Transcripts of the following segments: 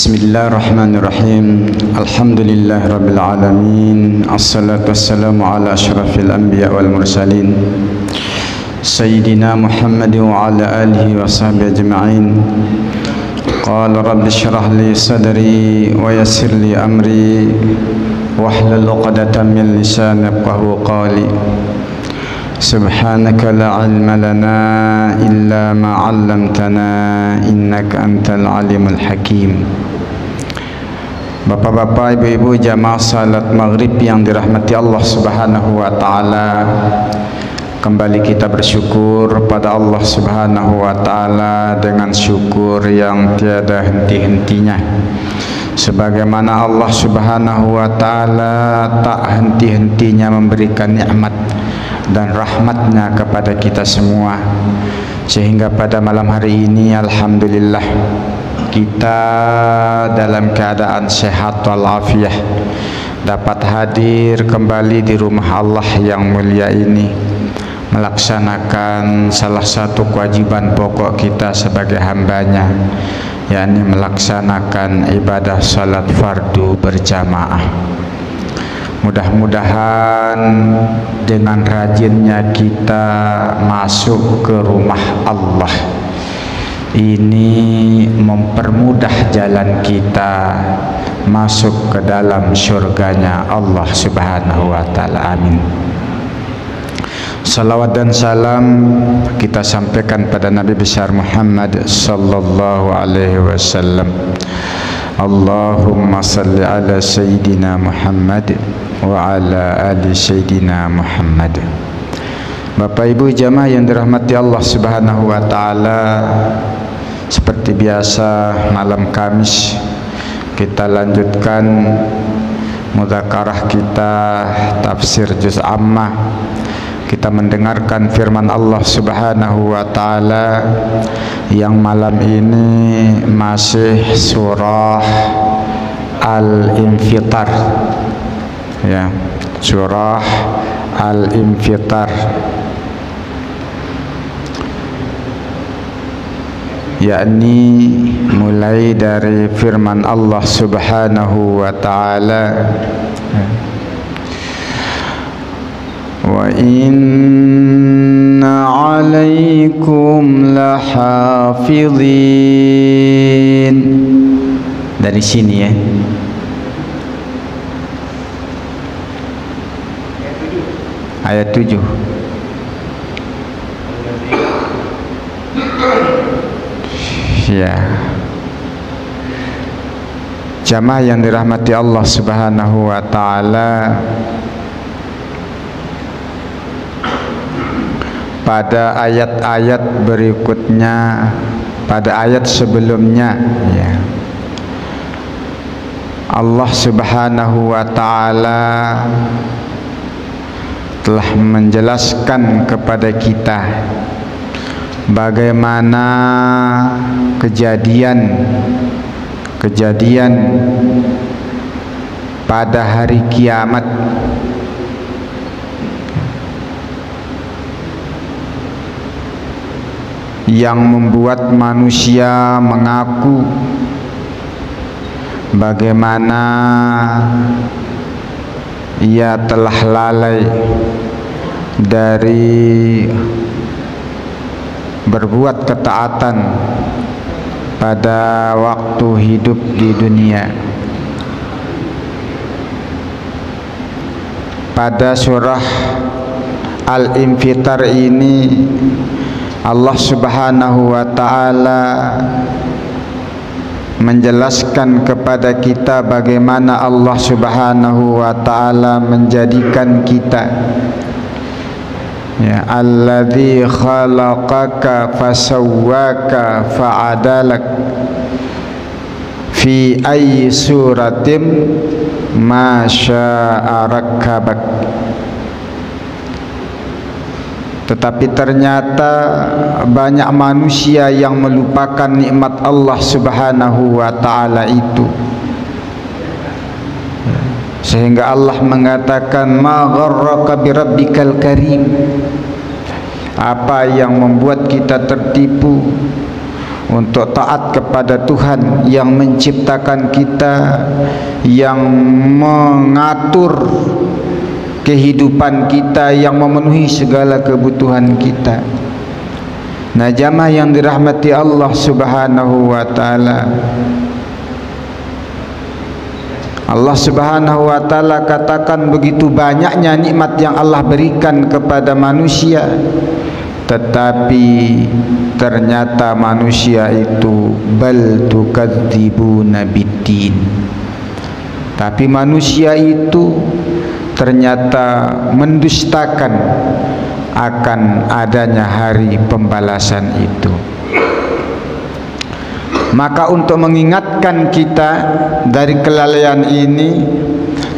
Bismillahirrahmanirrahim. Alhamdulillah rabbil alamin. Assalatu wassalamu ala asyrafil anbiya wal mursalin Sayyidina Muhammad wa ala alihi wa sahbihi ajma'in. Qala rabbi syrah li sadri wa yassir li amri wahlul 'uqdatam min lisani yafqahu qawli. Subhanaka la ilma lana illa ma 'allamtana innaka antal alimul hakim. Bapak-bapak, ibu-ibu jamaah salat maghrib yang dirahmati Allah Subhanahu wa taala, kembali kita bersyukur pada Allah Subhanahu wa taala dengan syukur yang tiada henti-hentinya. Sebagaimana Allah Subhanahu wa taala tak henti-hentinya memberikan nikmat dan rahmatnya kepada kita semua, sehingga pada malam hari ini alhamdulillah kita dalam keadaan sehat walafiat dapat hadir kembali di rumah Allah yang mulia ini, melaksanakan salah satu kewajiban pokok kita sebagai hambanya, yakni melaksanakan ibadah salat fardu berjamaah. Mudah-mudahan dengan rajinnya kita masuk ke rumah Allah ini mempermudah jalan kita masuk ke dalam surganya Allah Subhanahu wa ta'ala. Amin. Salawat dan salam kita sampaikan pada Nabi besar Muhammad sallallahu alaihi wasallam. Allahumma salli ala Sayyidina Muhammad wa ala ali Sayyidina Muhammad. Bapak ibu jamaah yang dirahmati Allah Subhanahu wa taala, seperti biasa malam Kamis kita lanjutkan mudzakarah kita tafsir juz ammah. Kita mendengarkan firman Allah Subhanahu wa taala yang malam ini masih surah Al-Infitar, ya, surah Al-Infitar, yakni mulai dari firman Allah Subhanahu wa taala, wa inna 'alaikum lahafizin. Dari sini ya, ayat 7. Ya, jamaah yang dirahmati Allah Subhanahu wa taala, pada ayat-ayat berikutnya, pada ayat sebelumnya, ya, Allah Subhanahu wa taala telah menjelaskan kepada kita bagaimana kejadian pada hari kiamat yang membuat manusia mengaku bagaimana ia telah lalai dari berbuat ketaatan pada waktu hidup di dunia. Pada surah Al-Infitar ini Allah Subhanahu wa ta'ala menjelaskan kepada kita bagaimana Allah Subhanahu wa ta'ala menjadikan kita, ya, alladzi khalaqaka fasawwaka fa'adalak fi ayyi suratim ma syaa rakkabak. Tetapi ternyata banyak manusia yang melupakan nikmat Allah Subhanahu wa ta'ala itu, sehingga Allah mengatakan ma gharraka bi rabbikal karim. Apa yang membuat kita tertipu untuk taat kepada Tuhan yang menciptakan kita, yang mengatur kehidupan kita, yang memenuhi segala kebutuhan kita. Nah, jamaah yang dirahmati Allah Subhanahu wa taala, Allah Subhanahu wa taala katakan begitu banyaknya nikmat yang Allah berikan kepada manusia, tetapi ternyata manusia itu bal tukadzibuna biddin. Tapi manusia itu ternyata mendustakan akan adanya hari pembalasan itu. Maka untuk mengingatkan kita dari kelalaian ini,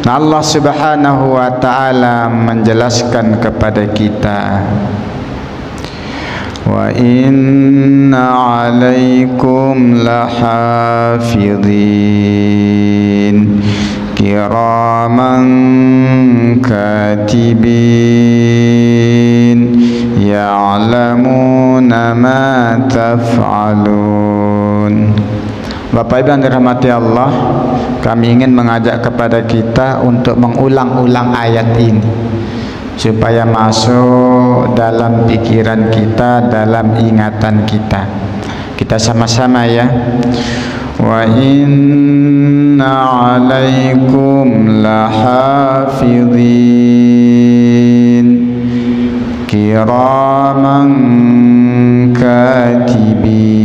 Allah Subhanahu wa taala menjelaskan kepada kita, wa inna 'alaikum lahafidhin kiraman katibin ya'lamuna ma taf'alun. Bapak Ibu yang dirahmati Allah, kami ingin mengajak kepada kita untuk mengulang-ulang ayat ini supaya masuk dalam pikiran kita, dalam ingatan kita. Kita sama-sama ya. Wa inna 'alaikum lahafidhin kiraman katibin.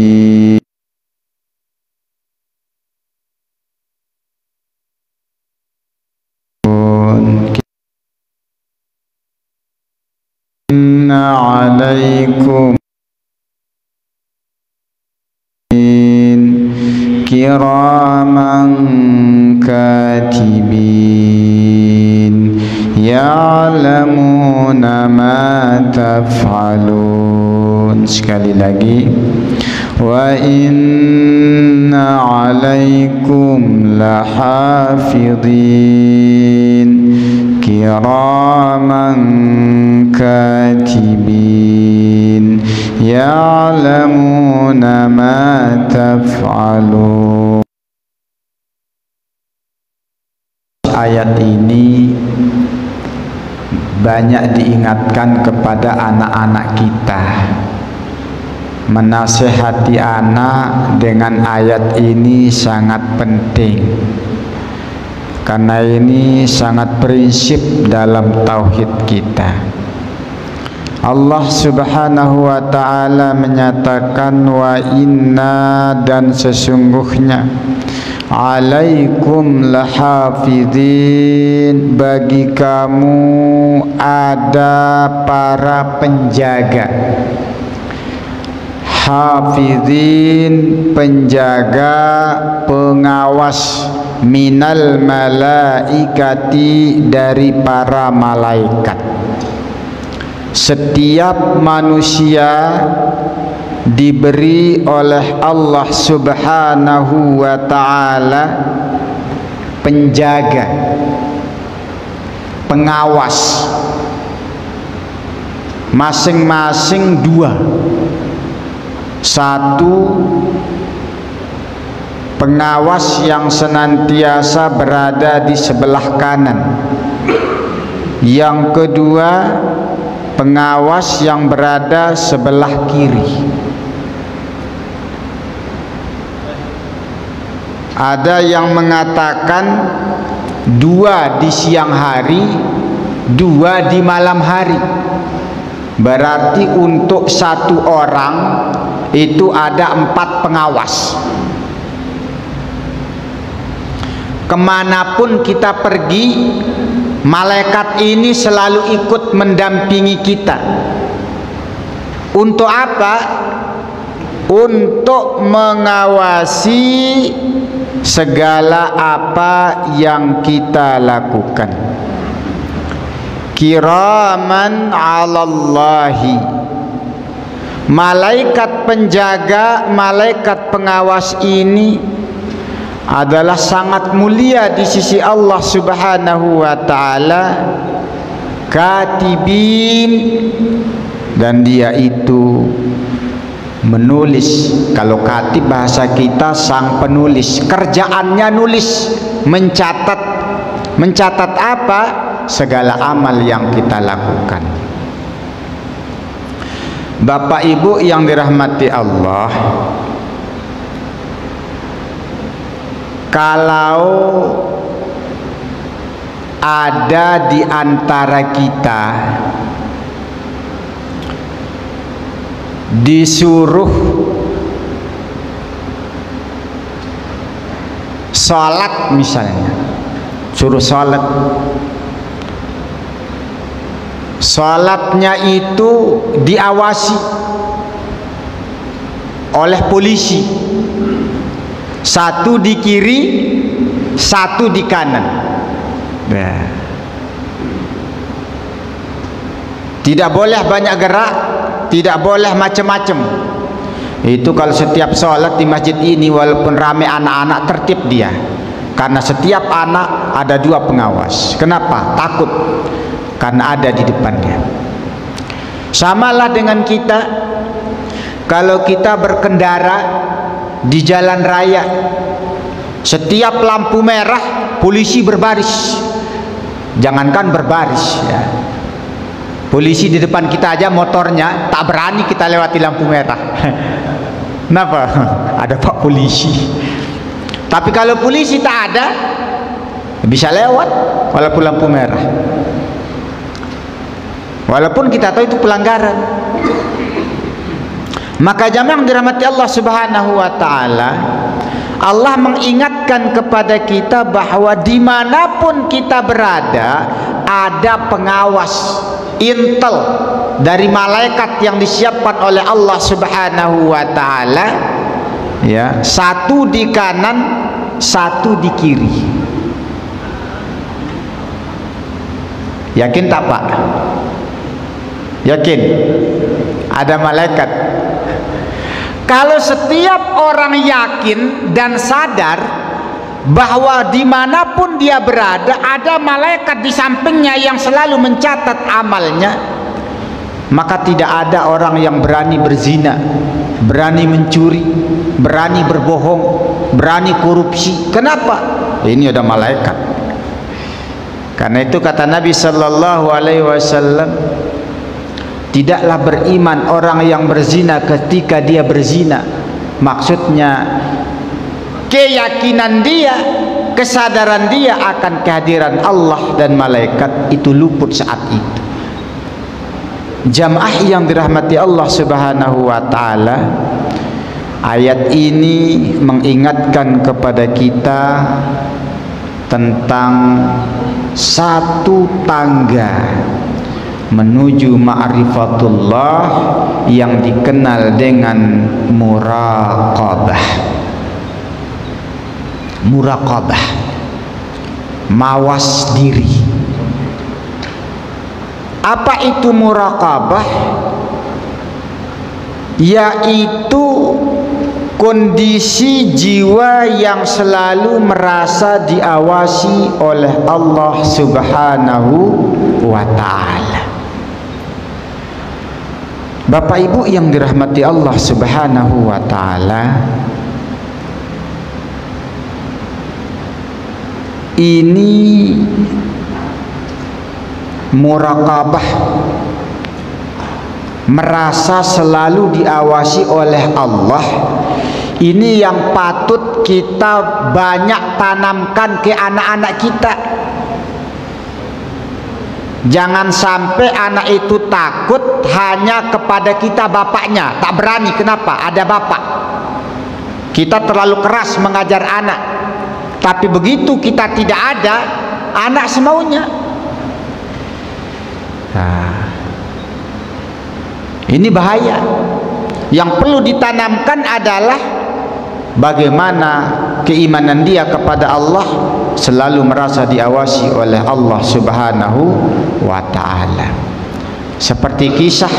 Inna 'alaikum kiraman katibin ya'lamuna ma taf'alun. Sekali lagi, wa inna 'alaikum lahafidhin kiraman katibin ya'lamuna ma taf'alun. Ayat ini banyak diingatkan kepada anak-anak kita. Menasehati anak dengan ayat ini sangat penting, karena ini sangat prinsip dalam tauhid kita. Allah Subhanahu wa ta'ala menyatakan, wa inna, dan sesungguhnya, alaikum lahafidhin, bagi kamu ada para penjaga. Hafidhin, penjaga, pengawas, minal malaikati, dari para malaikat. Setiap manusia diberi oleh Allah Subhanahu wa ta'ala penjaga, pengawas, masing-masing dua. Satu, pengawas yang senantiasa berada di sebelah kanan. Yang kedua, pengawas yang berada sebelah kiri. Ada yang mengatakan dua di siang hari, dua di malam hari. Berarti untuk satu orang itu ada 4 pengawas. Kemanapun kita pergi, malaikat ini selalu ikut mendampingi kita. Untuk apa? Untuk mengawasi segala apa yang kita lakukan. Kiraman 'alallahi, malaikat penjaga, malaikat pengawas ini adalah sangat mulia di sisi Allah Subhanahu wa ta'ala. Katibin, dan dia itu menulis. Kalau katib bahasa kita sang penulis, kerjaannya nulis, mencatat. Mencatat apa? Segala amal yang kita lakukan. Bapak Ibu yang dirahmati Allah, kalau ada di antara kita disuruh sholat misalnya, suruh sholat, sholatnya itu diawasi oleh polisi, satu di kiri, satu di kanan. Nah, tidak boleh banyak gerak, tidak boleh macam-macam. Itu kalau setiap sholat di masjid ini, walaupun ramai anak-anak, tertib dia, karena setiap anak ada 2 pengawas. Kenapa? Takut, karena ada di depannya. Samalah dengan kita, kalau kita berkendara di jalan raya, setiap lampu merah polisi berbaris. Jangankan berbaris ya, polisi di depan kita aja motornya tak berani kita lewati lampu merah. Kenapa? Ada Pak Polisi. Tapi kalau polisi tak ada, bisa lewat walaupun lampu merah, walaupun kita tahu itu pelanggaran. Maka jamaah yang dirahmati Allah Subhanahu wa ta'ala, Allah mengingatkan kepada kita bahwa dimanapun kita berada, ada pengawas, intel dari malaikat yang disiapkan oleh Allah Subhanahu wa ta'ala, ya, satu di kanan, satu di kiri. Yakin tak Pak? Yakin? Ada malaikat. Kalau setiap orang yakin dan sadar bahwa dimanapun dia berada ada malaikat di sampingnya yang selalu mencatat amalnya, maka tidak ada orang yang berani berzina, berani mencuri, berani berbohong, berani korupsi. Kenapa? Ini ada malaikat. Karena itu kata Nabi Sallallahu Alaihi Wasallam, tidaklah beriman orang yang berzina ketika dia berzina. Maksudnya keyakinan dia, kesadaran dia akan kehadiran Allah dan malaikat itu luput saat itu. Jamaah yang dirahmati Allah Subhanahu wa ta'ala, ayat ini mengingatkan kepada kita tentang satu tangga menuju ma'rifatullah yang dikenal dengan muraqabah. Muraqabah, mawas diri. Apa itu muraqabah? Yaitu kondisi jiwa yang selalu merasa diawasi oleh Allah Subhanahu wa ta'ala. Bapak Ibu yang dirahmati Allah Subhanahu wa ta'ala, ini muraqabah, merasa selalu diawasi oleh Allah, ini yang patut kita banyak tanamkan ke anak-anak kita. Jangan sampai anak itu takut hanya kepada kita bapaknya, tak berani. Kenapa? Ada bapak. Kita terlalu keras mengajar anak, tapi begitu kita tidak ada, anak semaunya. Nah, ini bahaya. Yang perlu ditanamkan adalah bagaimana keimanan dia kepada Allah, selalu merasa diawasi oleh Allah Subhanahu wa ta'ala. Seperti kisah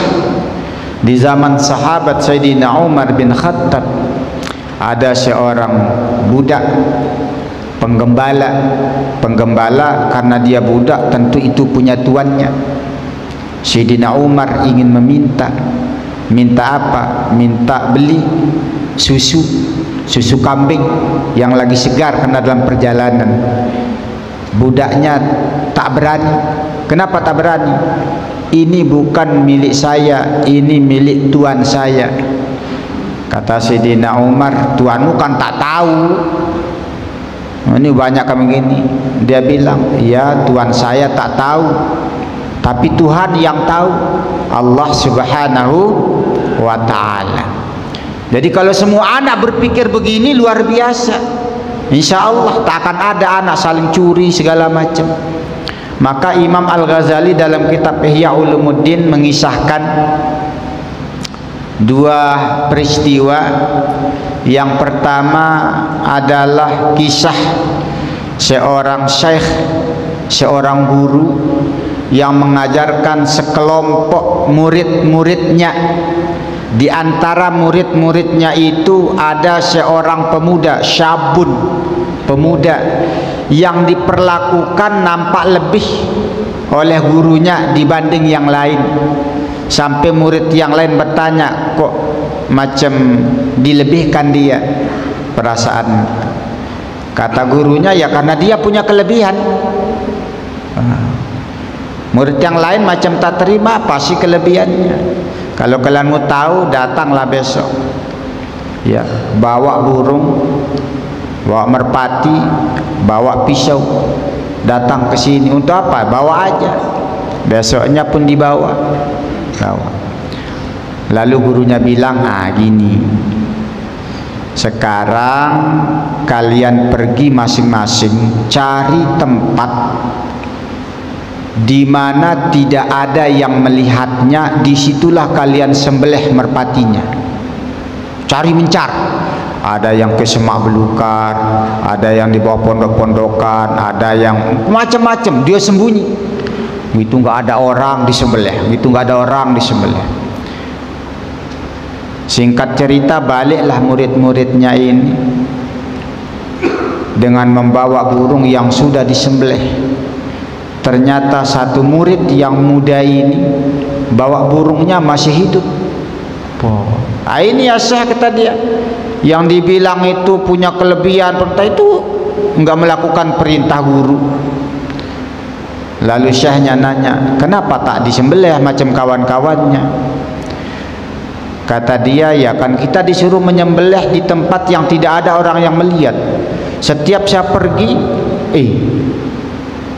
di zaman sahabat Sayyidina Umar bin Khattab, ada seorang budak penggembala, karena dia budak tentu itu punya tuannya. Sayyidina Umar ingin meminta Minta apa? Minta beli susu kambing yang lagi segar karena dalam perjalanan. Budaknya tak berani. Kenapa tak berani? Ini bukan milik saya, ini milik tuan saya. Kata Sayyidina Umar, tuanmu kan tak tahu. Ini banyak kami gini. Dia bilang, ya tuan saya tak tahu, tapi Tuhan yang tahu, Allah Subhanahu wa ta'ala. Jadi kalau semua anak berpikir begini, luar biasa, insya Allah tak akan ada anak saling curi segala macam. Maka Imam Al-Ghazali dalam kitab Ihya Ulumuddin mengisahkan dua peristiwa. Yang pertama adalah kisah seorang syekh, seorang guru yang mengajarkan sekelompok murid-muridnya. Di antara murid-muridnya itu ada seorang pemuda, syabun, pemuda yang diperlakukan nampak lebih oleh gurunya dibanding yang lain. Sampai murid yang lain bertanya, kok macam dilebihkan dia perasaan. Kata gurunya, ya karena dia punya kelebihan. Murid yang lain macam tak terima, pasti kelebihannya. Kalau kalian mau tahu, datanglah besok. Ya, bawa burung, bawa merpati, bawa pisau, datang ke sini. Untuk apa? Bawa aja. Besoknya pun dibawa. Lalu gurunya bilang, gini, sekarang kalian pergi masing-masing cari tempat di mana tidak ada yang melihatnya, disitulah kalian sembelih merpatinya. Cari mencar. Ada yang ke semak belukar, ada yang di bawah pondok-pondokan, ada yang macam-macam, dia sembunyi. Itu nggak ada orang disembelih, itu nggak ada orang disembelih. Singkat cerita, baliklah murid-muridnya ini dengan membawa burung yang sudah disembelih. Ternyata satu murid yang muda ini bawa burungnya masih hidup. Ini ya Syekh, kata dia, yang dibilang itu punya kelebihan, perintah itu nggak melakukan perintah guru. Lalu Syekhnya nanya, kenapa tak disembelih macam kawan-kawannya? Kata dia, ya kan kita disuruh menyembelih di tempat yang tidak ada orang yang melihat. Setiap saya pergi,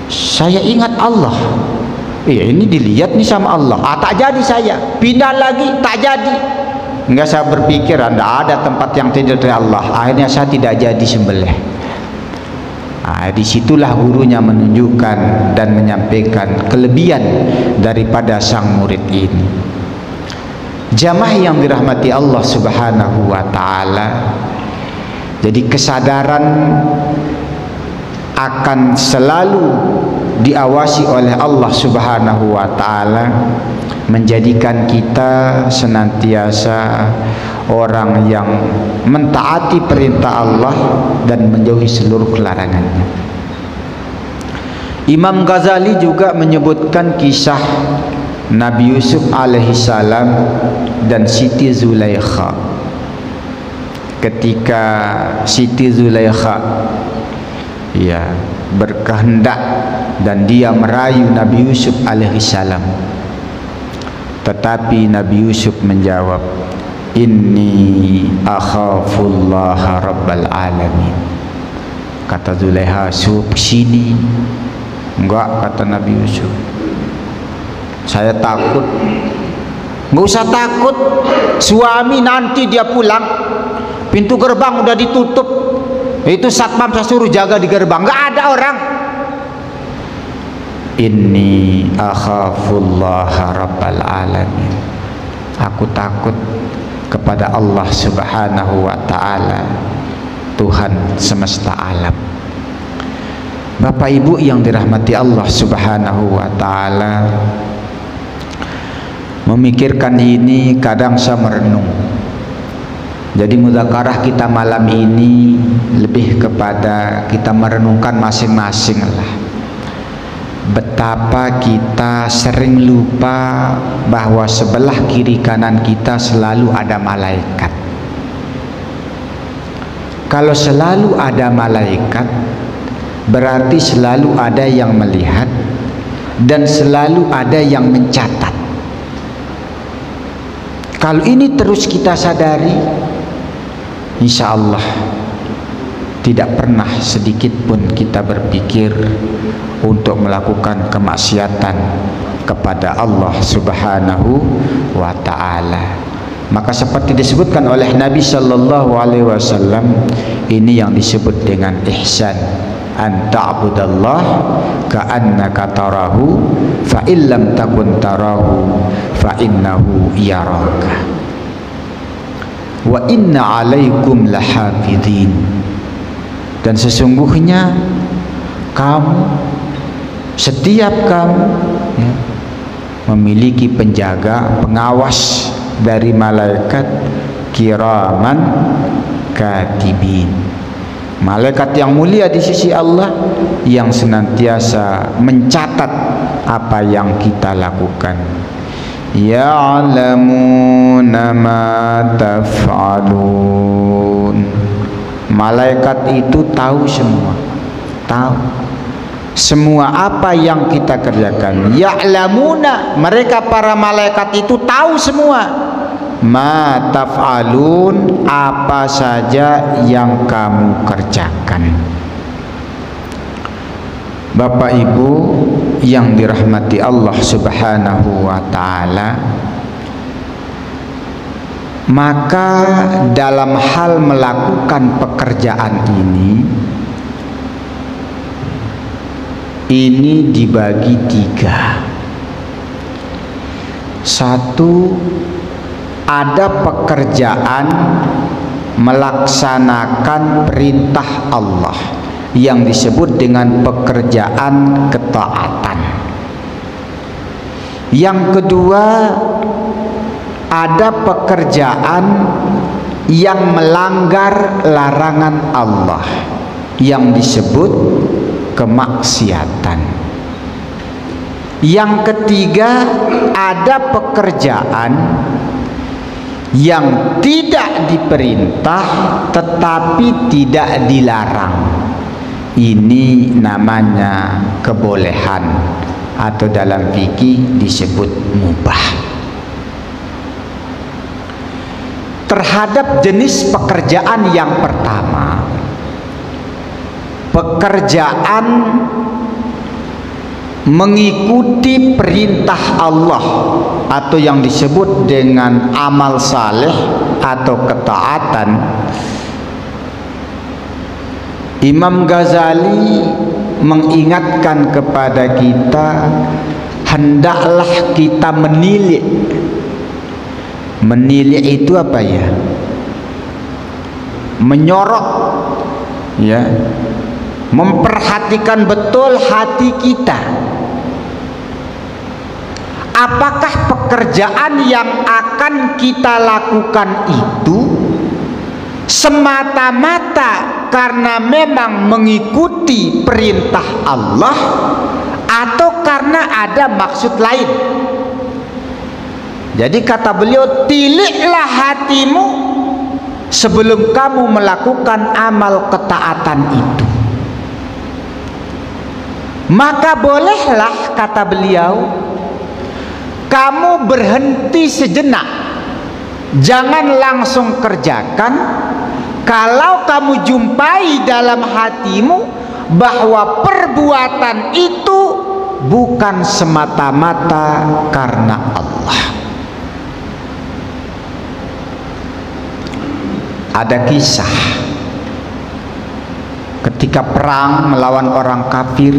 saya ingat Allah. Ini dilihat nih sama Allah. Tak jadi saya. Pindah lagi, tak jadi. Enggak, saya berpikir anda ada tempat yang tidak dari Allah. Akhirnya saya tidak jadi sembelih. Disitulah gurunya menunjukkan dan menyampaikan kelebihan daripada sang murid ini. Jamaah yang dirahmati Allah Subhanahu wa ta'ala, jadi kesadaran akan selalu diawasi oleh Allah Subhanahu wa ta'ala menjadikan kita senantiasa orang yang mentaati perintah Allah dan menjauhi seluruh larangannya. Imam Ghazali juga menyebutkan kisah Nabi Yusuf alaihissalam dan Siti Zulaikha. Ketika Siti Zulaikha berkehendak dan dia merayu Nabi Yusuf alaihissalam, tetapi Nabi Yusuf menjawab, inni akhafullaha rabbal alamin. Kata Zulaikha, sup sini. Enggak, kata Nabi Yusuf, saya takut. Enggak usah takut, suami nanti dia pulang, pintu gerbang udah ditutup, itu satpam saya suruh jaga di gerbang, enggak ada orang. Inni akhafullaha rabbal alamin, aku takut kepada Allah Subhanahu wa ta'ala, Tuhan semesta alam. Bapak Ibu yang dirahmati Allah Subhanahu wa ta'ala, memikirkan ini kadang saya merenung. Jadi mudzakarah kita malam ini lebih kepada kita merenungkan masing-masing lah. betapa kita sering lupa bahwa sebelah kiri kanan kita selalu ada malaikat. Kalau selalu ada malaikat, berarti selalu ada yang melihat dan selalu ada yang mencatat. Kalau ini terus kita sadari, insya Allah tidak pernah sedikit pun kita berpikir untuk melakukan kemaksiatan kepada Allah Subhanahu wa ta'ala. Maka seperti disebutkan oleh Nabi sallallahu alaihi wasallam, ini yang disebut dengan ihsan, an ta'budallah ka'annaka tarahu fa illam takun tarahu fa innahu yaraka wa inna alaikum lahafidhin. Dan sesungguhnya kamu, setiap kamu ya, memiliki penjaga, pengawas dari malaikat kiraman katibin, malaikat yang mulia di sisi Allah yang senantiasa mencatat apa yang kita lakukan. Ya'lamuna ma taf'alun. Malaikat itu tahu semua, tahu semua apa yang kita kerjakan. Ya'lamuna, mereka para malaikat itu tahu semua. Ma taf'alun, apa saja yang kamu kerjakan. Bapak Ibu yang dirahmati Allah Subhanahu wa ta'ala, maka dalam hal melakukan pekerjaan ini dibagi 3. Satu, ada pekerjaan melaksanakan perintah Allah yang disebut dengan pekerjaan ketaatan. Yang kedua, ada pekerjaan yang melanggar larangan Allah yang disebut kemaksiatan. Yang ketiga, ada pekerjaan yang tidak diperintah tetapi tidak dilarang. Ini namanya kebolehan atau dalam fikih disebut mubah. Terhadap jenis pekerjaan yang pertama, pekerjaan mengikuti perintah Allah atau yang disebut dengan amal saleh atau ketaatan, Imam Ghazali mengingatkan kepada kita, hendaklah kita menilik. Menilik itu apa ya? Menyorot, ya, memperhatikan betul hati kita. Apakah pekerjaan yang akan kita lakukan itu semata-mata karena memang mengikuti perintah Allah atau karena ada maksud lain? Jadi kata beliau, tiliklah hatimu sebelum kamu melakukan amal ketaatan itu. Maka bolehlah, kata beliau, kamu berhenti sejenak, jangan langsung kerjakan. Kalau kamu jumpai dalam hatimu bahwa perbuatan itu bukan semata-mata karena Allah. Ada kisah ketika perang melawan orang kafir,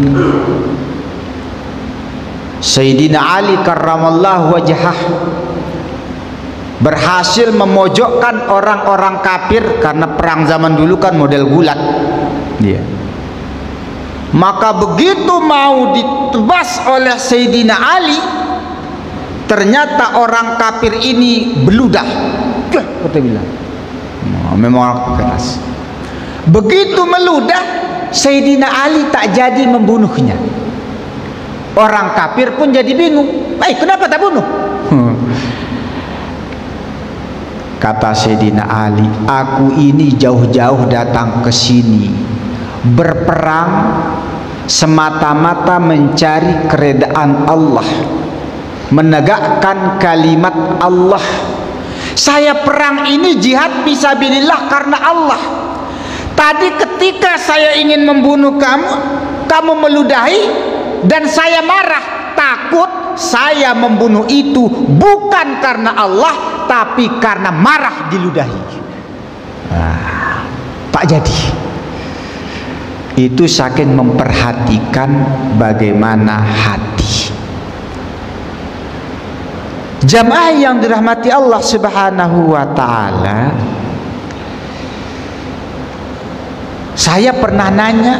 Sayyidina Ali karramallahu wajhah berhasil memojokkan orang-orang kafir, karena perang zaman dulu kan model gulat. Maka begitu mau ditebas oleh Sayyidina Ali, ternyata orang kafir ini beludah. Kita bilang, memang keras. Begitu meludah, Sayyidina Ali tak jadi membunuhnya. Orang kafir pun jadi bingung. Kenapa tak bunuh? Kata Sayyidina Ali, aku ini jauh-jauh datang ke sini berperang semata-mata mencari keredaan Allah, menegakkan kalimat Allah. Saya perang ini jihad fisabilillah karena Allah. Tadi ketika saya ingin membunuh kamu, kamu meludahi dan saya marah, takut saya membunuh itu bukan karena Allah, tapi karena marah diludahi. Tak jadi. Itu saking memperhatikan bagaimana hati. Jamaah yang dirahmati Allah Subhanahu wa taala, saya pernah nanya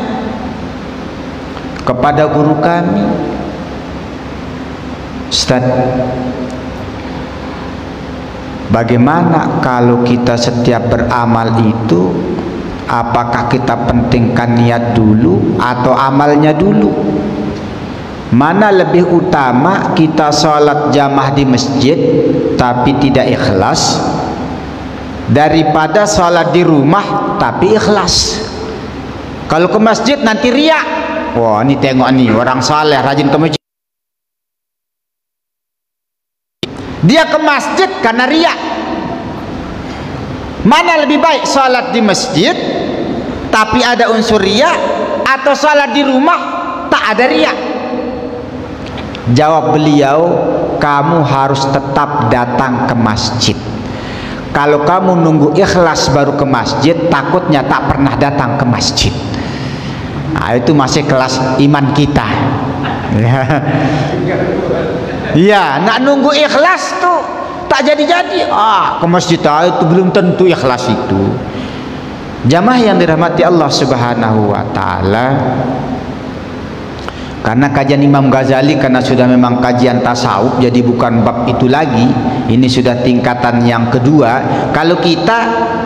kepada guru kami, Ustaz, bagaimana kalau kita setiap beramal itu, apakah kita pentingkan niat dulu atau amalnya dulu? Mana lebih utama kita sholat jamaah di masjid tapi tidak ikhlas, daripada sholat di rumah tapi ikhlas? Kalau ke masjid nanti riak. Wah, ini tengok nih orang saleh rajin ke masjid. Dia ke masjid karena riak. Mana lebih baik, sholat di masjid tapi ada unsur riak, atau sholat di rumah tak ada riak? Jawab beliau, kamu harus tetap datang ke masjid. Kalau kamu nunggu ikhlas baru ke masjid, takutnya tak pernah datang ke masjid. Nah, itu masih kelas iman kita. Ya, nak nunggu ikhlas tuh tak jadi-jadi. Ke masjid itu belum tentu ikhlas itu. Jamaah yang dirahmati Allah Subhanahu wa taala, karena kajian Imam Ghazali karena sudah memang kajian tasawuf, jadi bukan bab itu lagi. Ini sudah tingkatan yang kedua. Kalau kita,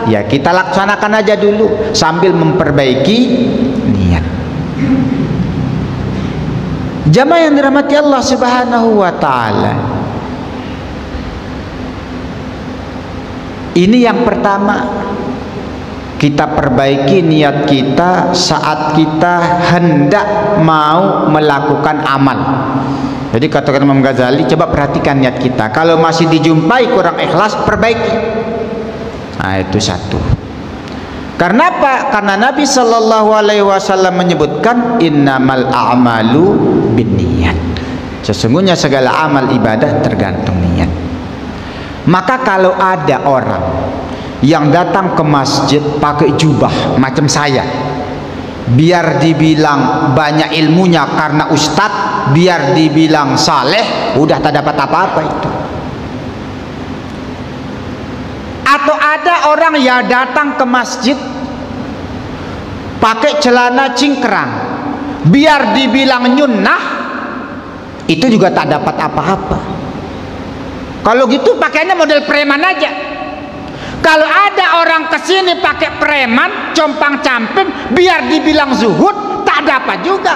ya kita laksanakan aja dulu sambil memperbaiki niat. Jamaah yang dirahmati Allah Subhanahu wa taala, ini yang pertama, kita perbaiki niat kita saat kita hendak mau melakukan amal. Jadi katakan Imam Ghazali, coba perhatikan niat kita. Kalau masih dijumpai kurang ikhlas, perbaiki. Nah, itu satu. Karena apa? Karena Nabi Shallallahu Alaihi Wasallam menyebutkan innamal a'malu binniyat. Sesungguhnya segala amal ibadah tergantung niat. Maka kalau ada orang yang datang ke masjid pakai jubah macam saya, biar dibilang banyak ilmunya karena ustadz, biar dibilang saleh, udah tak dapat apa-apa itu. Atau ada orang yang datang ke masjid pakai celana cingkrang, biar dibilang nyunnah, itu juga tak dapat apa-apa. Kalau gitu pakainya model preman aja. Kalau ada orang kesini pakai preman, compang-camping, biar dibilang zuhud, tak dapat juga.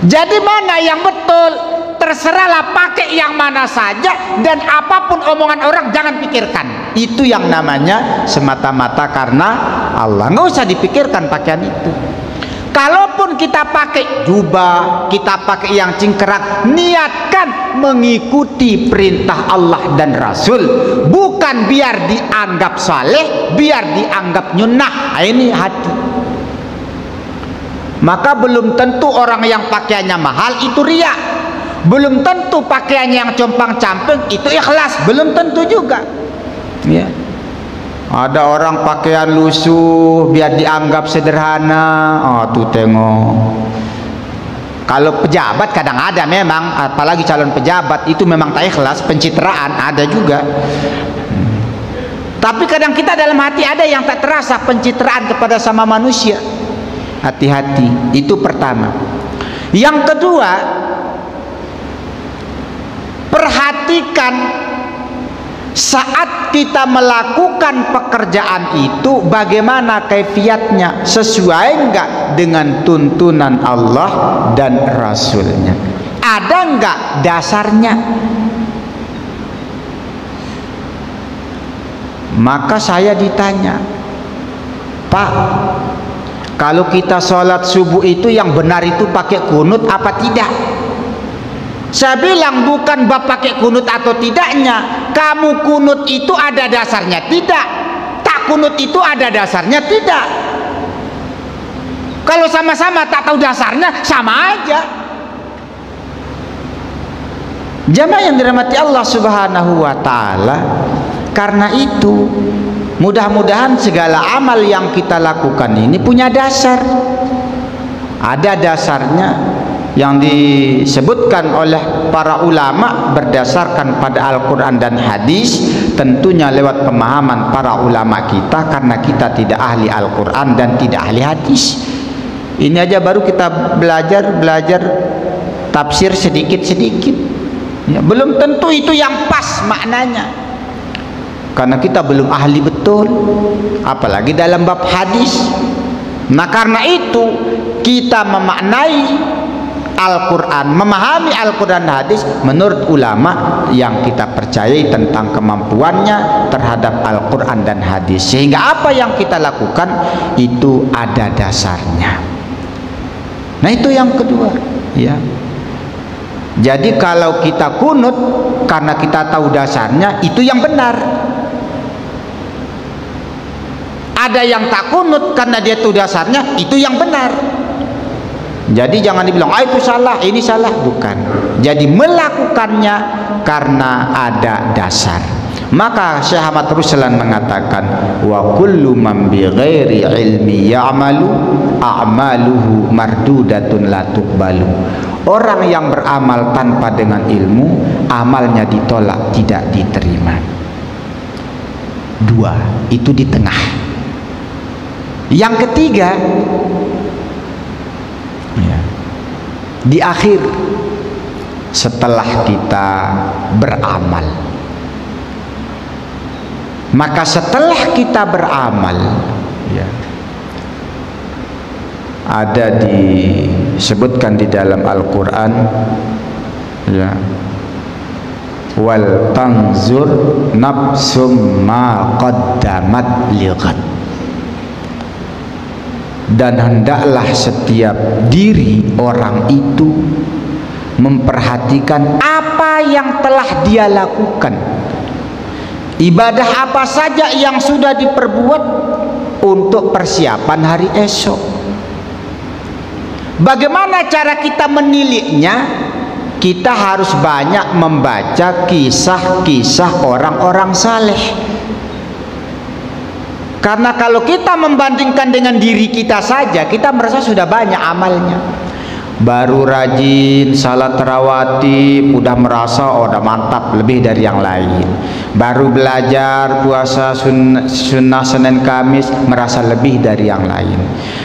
Jadi mana yang betul? Terserahlah, pakai yang mana saja, dan apapun omongan orang jangan pikirkan. Itu yang namanya semata-mata karena Allah. Nggak usah dipikirkan pakaian itu. Kalaupun kita pakai jubah, kita pakai yang cingkrang, niatkan mengikuti perintah Allah dan Rasul, bukan biar dianggap saleh, biar dianggap nyunnah. Ini hati. Maka belum tentu orang yang pakaiannya mahal itu riya, belum tentu pakaiannya yang compang-camping itu ikhlas, belum tentu juga. Ya. Ada orang pakaian lusuh biar dianggap sederhana. Tuh tengok. Kalau pejabat kadang ada memang, apalagi calon pejabat itu memang tak ikhlas, pencitraan ada juga. Tapi kadang kita dalam hati ada yang tak terasa pencitraan kepada sama manusia. Hati-hati, itu pertama. Yang kedua, perhatikan saat kita melakukan pekerjaan itu bagaimana kaifiatnya, sesuai enggak dengan tuntunan Allah dan Rasulnya. ada enggak dasarnya? Maka saya ditanya, Pak, kalau kita sholat subuh itu yang benar itu pakai kunut apa tidak? Saya bilang bukan bab pakai kunut atau tidaknya. Kamu kunut itu ada dasarnya tidak? Tak kunut itu ada dasarnya tidak? Kalau sama-sama tak tahu dasarnya, sama aja. Jamaah yang dirahmati Allah Subhanahu wa taala, karena itu mudah-mudahan segala amal yang kita lakukan ini punya dasar. Ada dasarnya yang disebutkan oleh para ulama berdasarkan pada Al-Quran dan hadis, tentunya lewat pemahaman para ulama kita, karena kita tidak ahli Al-Quran dan tidak ahli hadis. Ini aja baru kita belajar tafsir sedikit-sedikit ya, belum tentu itu yang pas maknanya, karena kita belum ahli betul, apalagi dalam bab hadis. Nah karena itu kita memaknai Al-Quran, memahami Al-Quran dan hadis menurut ulama yang kita percayai tentang kemampuannya terhadap Al-Quran dan hadis, sehingga apa yang kita lakukan itu ada dasarnya. Nah itu yang kedua ya. Jadi kalau kita kunut karena kita tahu dasarnya, itu yang benar. Ada yang tak kunut karena dia tahu dasarnya, itu yang benar. Jadi jangan dibilang itu salah, ini salah, bukan. Jadi melakukannya karena ada dasar. Maka Syekh Ahmad Ruslan mengatakan, wa kullu man bi ghairi ilmi ya'malu a'maluhu mardudatun la tuqbalu. Orang yang beramal tanpa dengan ilmu, amalnya ditolak, tidak diterima. Dua, itu di tengah. Yang ketiga, di akhir setelah kita beramal. Maka setelah kita beramal ya, ada disebutkan di dalam Al-Quran ya, wal tanzur nafsum ma qaddamat lighad, dan hendaklah setiap diri orang itu memperhatikan apa yang telah dia lakukan, ibadah apa saja yang sudah diperbuat untuk persiapan hari esok. Bagaimana cara kita meniliknya? Kita harus banyak membaca kisah-kisah orang-orang saleh. Karena kalau kita membandingkan dengan diri kita saja, kita merasa sudah banyak amalnya. Baru rajin salat tarawih udah merasa udah mantap, lebih dari yang lain. Baru belajar puasa sunnah Senin Kamis, merasa lebih dari yang lain.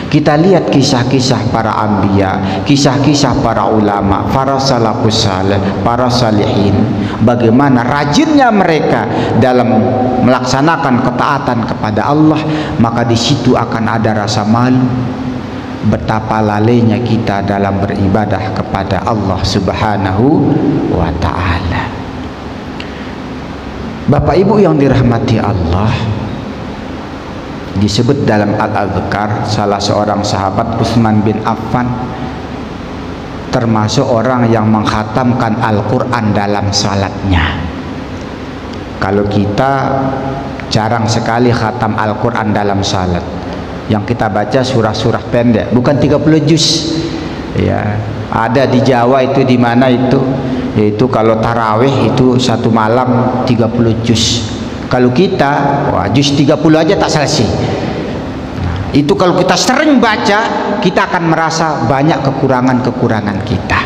Kita lihat kisah-kisah para anbiya, kisah-kisah para ulama, para salafus saleh, para salihin, bagaimana rajinnya mereka dalam melaksanakan ketaatan kepada Allah. Maka di situ akan ada rasa malu, betapa lalainya kita dalam beribadah kepada Allah Subhanahu wa ta'ala. Bapak Ibu yang dirahmati Allah, disebut dalam Al-Adhkar salah seorang sahabat, Utsman bin Affan, termasuk orang yang mengkhatamkan Al-Quran dalam salatnya. Kalau kita jarang sekali khatam Al-Quran dalam salat. Yang kita baca surah-surah pendek, bukan 30 juz ya. Ada di Jawa itu, di mana itu, yaitu kalau tarawih itu satu malam 30 juz. Kalau kita, wah, juz 30 aja tak selesai. Itu kalau kita sering baca, kita akan merasa banyak kekurangan-kekurangan kita.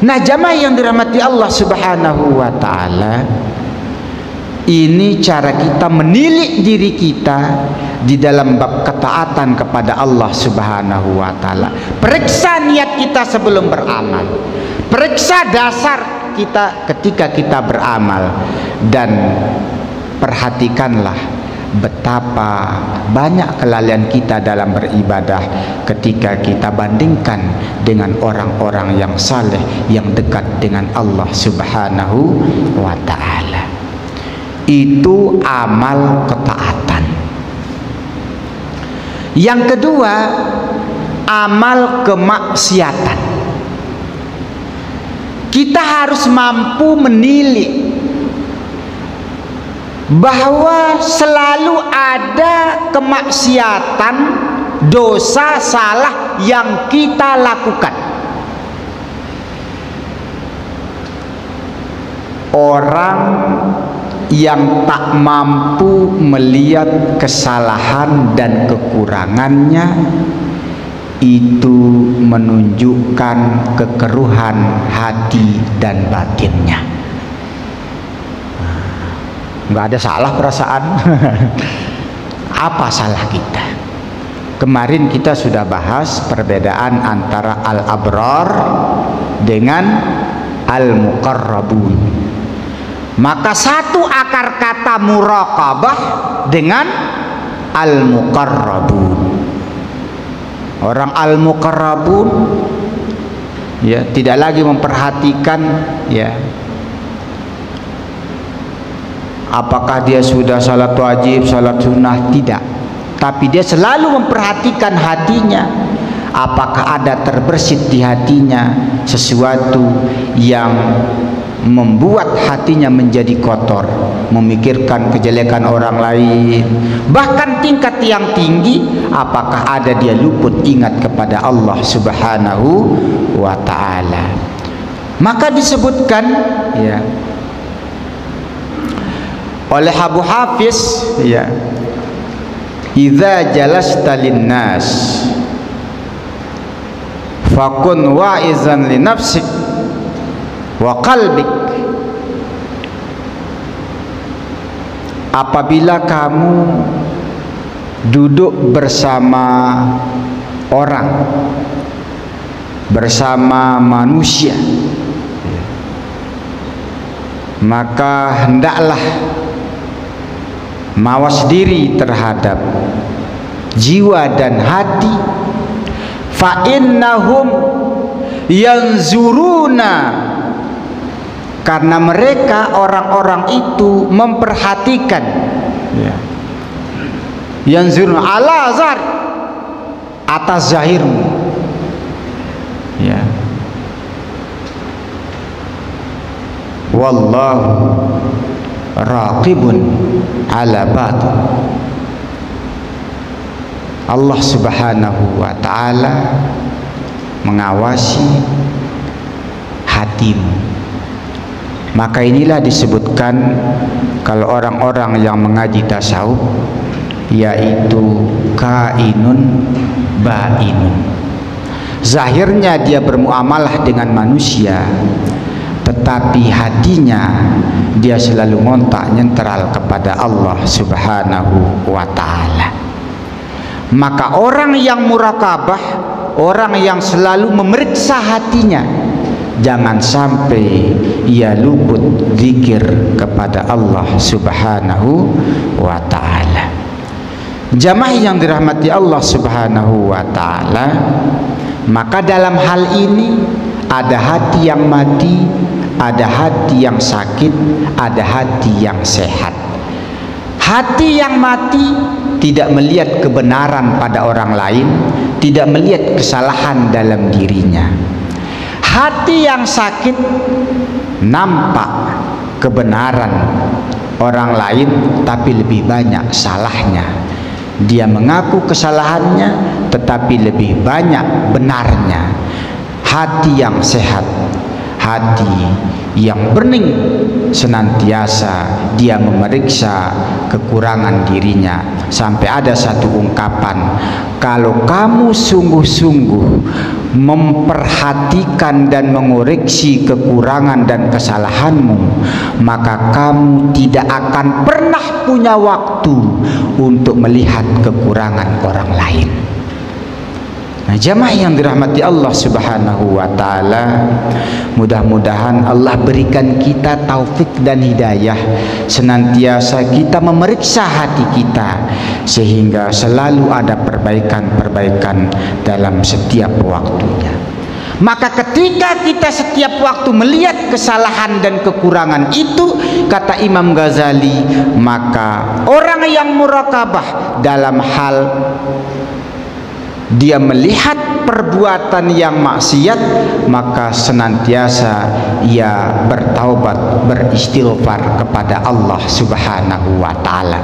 Nah jamaah yang dirahmati Allah Subhanahu wa ta'ala, ini cara kita menilik diri kita di dalam bab ketaatan kepada Allah Subhanahu wa ta'ala. Periksa niat kita sebelum beramal, periksa dasar kita ketika kita beramal, dan perhatikanlah betapa banyak kelalaian kita dalam beribadah ketika kita bandingkan dengan orang-orang yang saleh, yang dekat dengan Allah Subhanahu wa ta'ala. Itu amal ketaatan. Yang kedua, amal kemaksiatan. Kita harus mampu menilik bahwa selalu ada kemaksiatan, dosa, salah yang kita lakukan. Orang yang tak mampu melihat kesalahan dan kekurangannya itu menunjukkan kekeruhan hati dan batinnya. Nggak ada salah perasaan. Apa salah kita? Kemarin kita sudah bahas perbedaan antara al-abrar dengan al-muqarrabun. Maka satu akar kata muraqabah dengan al-muqarrabun. Orang al-muqarrabun ya tidak lagi memperhatikan ya apakah dia sudah salat wajib, salat sunnah, tidak. Tapi dia selalu memperhatikan hatinya, apakah ada terbersit di hatinya sesuatu yang membuat hatinya menjadi kotor, memikirkan kejelekan orang lain, bahkan tingkat yang tinggi, apakah ada dia luput ingat kepada Allah Subhanahu wa ta'ala. Maka disebutkan ya oleh Abu Hafiz ya, idza jalasta linnas fakun wa'izan li nafsik wa qalbik. Apabila kamu duduk bersama orang, bersama manusia, maka hendaklah mawas diri terhadap jiwa dan hati. Fa innahum yanzuruna, karena mereka orang-orang itu memperhatikan ya. Yanzuruna ala zar, atas zahirmu ya. Wallahu raqibun ala batin. Allah Subhanahu wa ta'ala mengawasi hatimu. Maka inilah disebutkan kalau orang-orang yang mengaji tasawuf yaitu kainun bainun. Zahirnya dia bermuamalah dengan manusia, tetapi hatinya dia selalu ngontak nyentral kepada Allah Subhanahu wa ta'ala. Maka orang yang muraqabah, orang yang selalu memeriksa hatinya, jangan sampai ia luput zikir kepada Allah Subhanahu wa ta'ala. Jamaah yang dirahmati Allah Subhanahu wa ta'ala, maka dalam hal ini ada hati yang mati, ada hati yang sakit, ada hati yang sehat. Hati yang mati tidak melihat kebenaran pada orang lain, tidak melihat kesalahan dalam dirinya. Hati yang sakit nampak kebenaran orang lain, tapi lebih banyak salahnya. Dia mengaku kesalahannya, tetapi lebih banyak benarnya. Hati yang sehat, hati yang bening, senantiasa dia memeriksa kekurangan dirinya. Sampai ada satu ungkapan, kalau kamu sungguh-sungguh memperhatikan dan mengoreksi kekurangan dan kesalahanmu, maka kamu tidak akan pernah punya waktu untuk melihat kekurangan orang lain. Nah, jamaah yang dirahmati Allah Subhanahu wa taala, mudah-mudahan Allah berikan kita taufik dan hidayah, senantiasa kita memeriksa hati kita sehingga selalu ada perbaikan-perbaikan dalam setiap waktunya. Maka ketika kita setiap waktu melihat kesalahan dan kekurangan itu, kata Imam Ghazali, maka orang yang murakabah dalam hal dia melihat perbuatan yang maksiat, maka senantiasa ia bertaubat, beristighfar kepada Allah Subhanahu wa taala.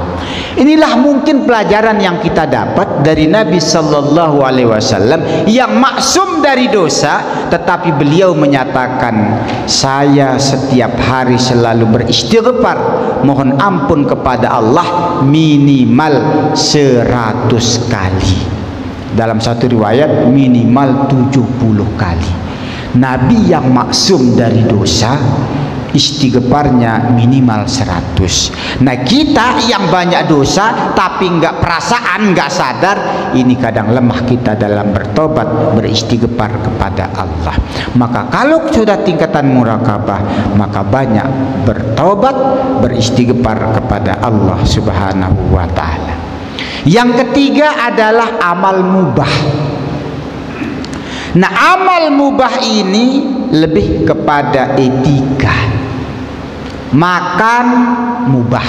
Inilah mungkin pelajaran yang kita dapat dari Nabi sallallahu alaihi wasallam yang maksum dari dosa, tetapi beliau menyatakan, saya setiap hari selalu beristighfar, mohon ampun kepada Allah minimal 100 kali. Dalam satu riwayat minimal 70 kali. Nabi yang maksum dari dosa, istighfarnya minimal 100. Nah, kita yang banyak dosa tapi nggak perasaan, nggak sadar, ini kadang lemah kita dalam bertobat, beristighfar kepada Allah. Maka kalau sudah tingkatan murakabah, maka banyak bertobat, beristighfar kepada Allah Subhanahu wa taala. Yang ketiga adalah amal mubah. Nah, amal mubah ini lebih kepada etika. Makan mubah.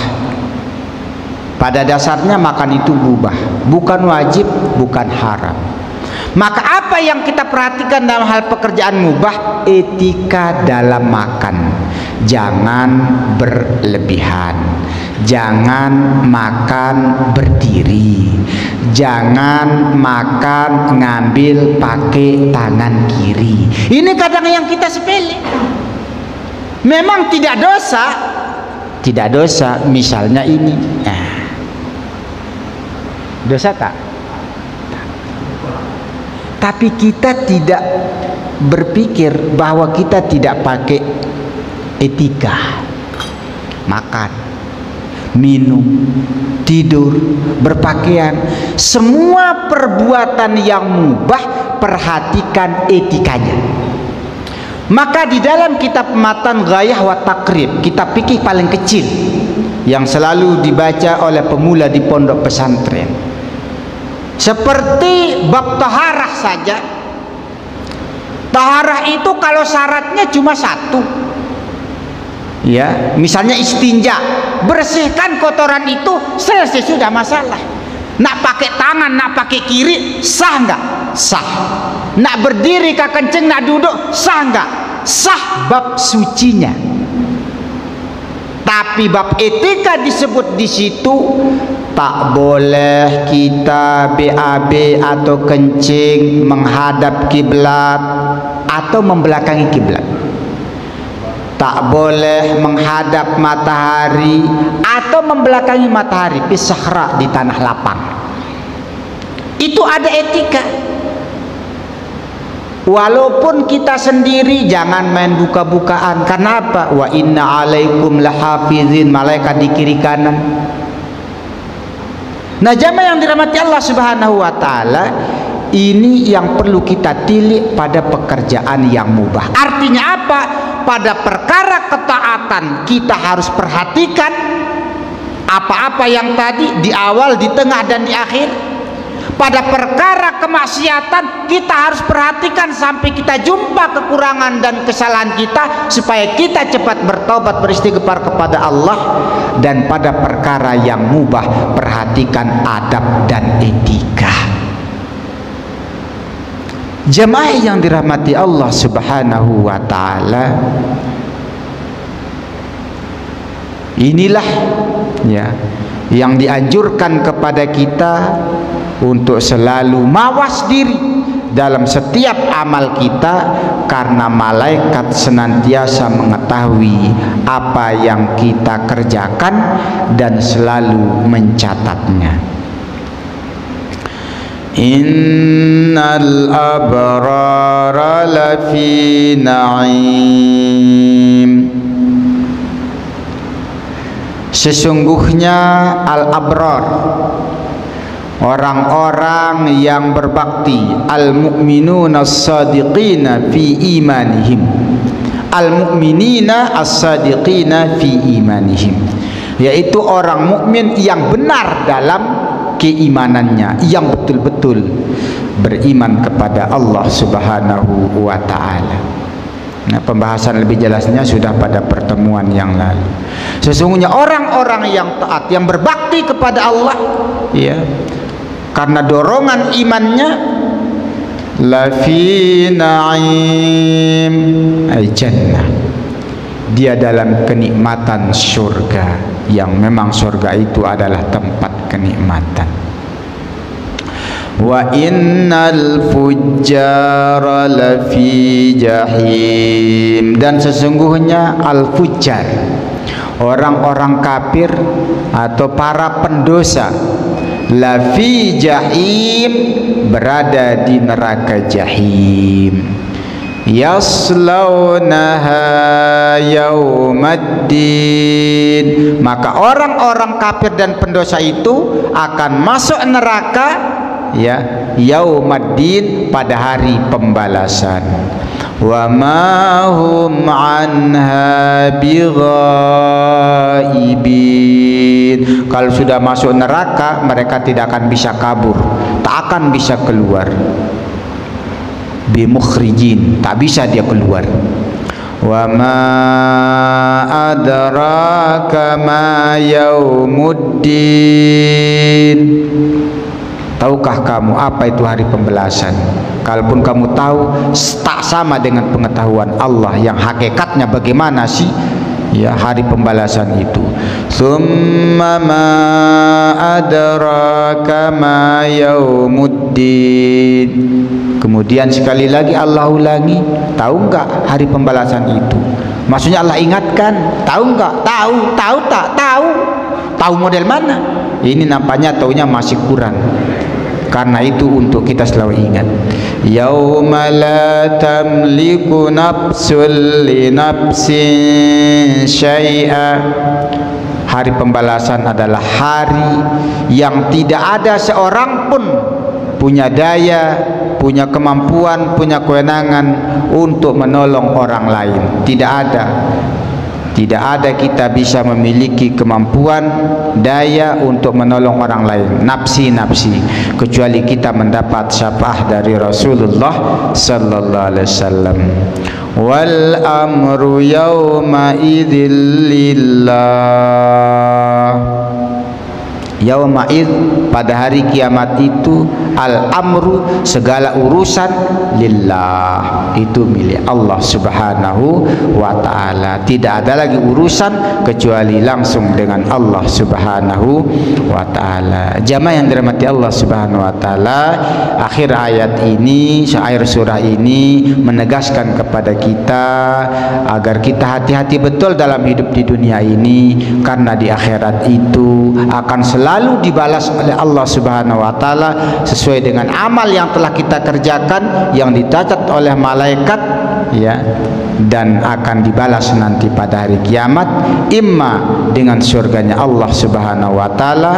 Pada dasarnya makan itu mubah, bukan wajib, bukan haram. Maka apa yang kita perhatikan dalam hal pekerjaan mubah? Etika dalam makan. Jangan berlebihan, jangan makan berdiri, jangan makan ngambil pakai tangan kiri. Ini kadang yang kita sepele. Memang tidak dosa, tidak dosa. Misalnya ini, dosa tak? Tapi kita tidak berpikir bahwa kita tidak pakai etika. Makan, minum, tidur, berpakaian, semua perbuatan yang mubah, perhatikan etikanya. Maka di dalam kitab Matan Ghayah wa Taqrib, kitab fikih paling kecil yang selalu dibaca oleh pemula di pondok pesantren, seperti bab taharah saja. Taharah itu kalau syaratnya cuma satu, ya, misalnya istinja, bersihkan kotoran itu, selesai sudah masalah. Nak pakai tangan, nak pakai kiri, sah enggak? Sah. Nak berdiri kah kenceng, nak duduk, sah enggak? Sah bab sucinya. Tapi bab etika disebut di situ, tak boleh kita BAB atau kencing menghadap kiblat atau membelakangi kiblat. Tak boleh menghadap matahari atau membelakangi matahari, pisahra di tanah lapang. Itu ada etika. Walaupun kita sendiri jangan main buka-bukaan. Kenapa? Wa inna alaikum lahafizin, malaikat di kiri kanan. Nah, jamaah yang dirahmati Allah Subhanahu wa taala, ini yang perlu kita tilik pada pekerjaan yang mubah. Artinya apa? Pada perkara ketaatan kita harus perhatikan apa-apa yang tadi di awal, di tengah dan di akhir. Pada perkara kemaksiatan kita harus perhatikan sampai kita jumpa kekurangan dan kesalahan kita, supaya kita cepat bertobat, beristighfar kepada Allah. Dan pada perkara yang mubah, perhatikan adab dan etika. Jemaah yang dirahmati Allah Subhanahu wa taala, inilah ya yang dianjurkan kepada kita untuk selalu mawas diri dalam setiap amal kita, karena malaikat senantiasa mengetahui apa yang kita kerjakan dan selalu mencatatnya. Innal abrara lafi na'im. Sesungguhnya al-abrar, orang-orang yang berbakti, al-mu'minuna as-sadiqina fi imanihim, al-mu'minina as-sadiqina fi imanihim, yaitu orang mukmin yang benar dalam keimanannya, yang betul-betul beriman kepada Allah Subhanahu wa ta'ala. Nah, pembahasan lebih jelasnya sudah pada pertemuan yang lalu. Sesungguhnya orang-orang yang taat, yang berbakti kepada Allah, ya, karena dorongan imannya, lafi na'im ay jannah, dia dalam kenikmatan surga, yang memang surga itu adalah tempat kenikmatan. Wa innal fujjara lafi jahim, dan sesungguhnya al-fujjar, orang-orang kafir atau para pendosa, lafi jahim, berada di neraka jahim, yaslaunaha yaumaddin, maka orang-orang kafir dan pendosa itu akan masuk neraka, ya, yaumaddin, pada hari pembalasan. Wa ma hum anha bighaibin, kalau sudah masuk neraka mereka tidak akan bisa kabur, tak akan bisa keluar. Bimukhrijin, tak bisa dia keluar. Wa ma adraka ma yaumuddin, tahukah kamu apa itu hari pembalasan? Kalaupun kamu tahu, tak sama dengan pengetahuan Allah yang hakikatnya bagaimana sih, ya, hari pembalasan itu. Tsumma ma adraka ma yaumuddin, kemudian sekali lagi Allah ulangi, tahu enggak hari pembalasan itu? Maksudnya Allah ingatkan, tahu enggak? Tahu, tahu tak? Tahu. Tahu model mana? Ini nampaknya taunya masih kurang. Karena itu untuk kita selalu ingat, yauma la tamliku nafsun li nafsin syai'a, hari pembalasan adalah hari yang tidak ada seorang pun punya daya, punya kemampuan, punya kewenangan untuk menolong orang lain. Tidak ada. Tidak ada kita bisa memiliki kemampuan, daya untuk menolong orang lain, nafsi-nafsi, kecuali kita mendapat syafaat dari Rasulullah sallallahu alaihi wasallam. Wal amru yawma idzil lillah, yauma id, pada hari kiamat itu, al amru, segala urusan, lillah, itu milik Allah Subhanahu wa ta'ala. Tidak ada lagi urusan kecuali langsung dengan Allah Subhanahu wa ta'ala. Jamaah yang dirahmati Allah Subhanahu wa ta'ala, akhir ayat ini, akhir surah ini menegaskan kepada kita agar kita hati-hati betul dalam hidup di dunia ini, karena di akhirat itu akan selalu dibalas oleh Allah Subhanahu wa ta'ala sesuai dengan amal yang telah kita kerjakan, yang dicatat oleh malaikat, ya, dan akan dibalas nanti pada hari kiamat, imma dengan surganya Allah Subhanahu wa ta'ala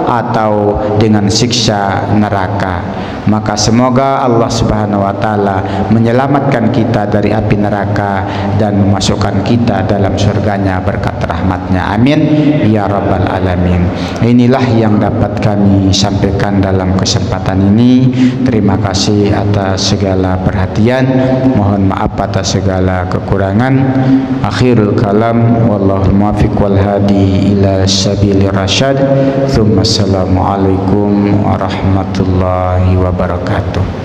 atau dengan siksa neraka. Maka semoga Allah Subhanahu wa ta'ala menyelamatkan kita dari api neraka dan memasukkan kita dalam surganya berkat rahmatnya, amin ya rabbal alamin. Inilah yang dapat kami sampaikan dalam kesempatan ini. Terima kasih atas segala perhatian, mohon maaf atas segala kekurangan. Akhirul kalam, wallahul muwaffiq wal hadi ila sabilir rasyad. Assalamualaikum warahmatullahi wabarakatuh.